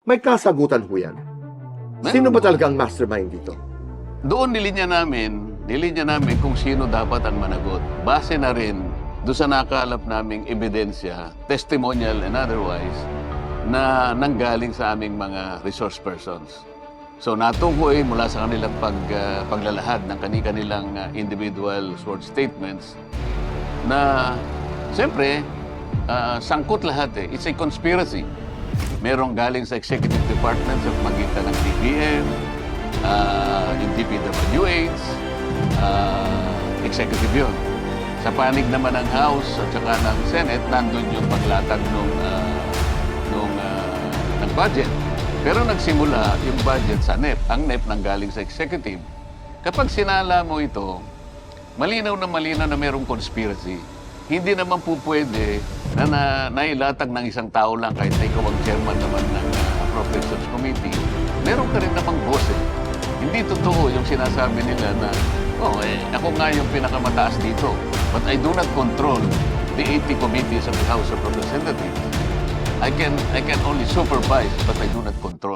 May kasagutan ho yan. Sino ba talagang mastermind dito? Doon nilinya namin kung sino dapat ang managot. Base na rin doon sa nakalap naming ebidensya, testimonial and otherwise, na nanggaling sa aming mga resource persons. So natunghoy mula sa kanilang paglalahad ng kanilang individual sworn statements na siyempre sangkot lahat eh. It's a conspiracy. Merong galing sa executive department sa magitan ng DBM, yung DPWH, executive yun. Sa panig naman ng House at saka ng Senate, nandun yung paglatag ng budget. Pero nagsimula yung budget sa NEP. Ang NEP nanggaling sa executive. Kapag sinala mo ito, malinaw na merong conspiracy. Hindi naman po pwede na nailatag ng isang tao lang kahit na ikaw ang chairman naman ng Appropriations Committee. Meron ka rin namang boss eh. Hindi totoo yung sinasabi nila na ako nga yung pinakamataas dito. But I do not control the 80 committees of the House of Representatives. I can only supervise, but I do not control.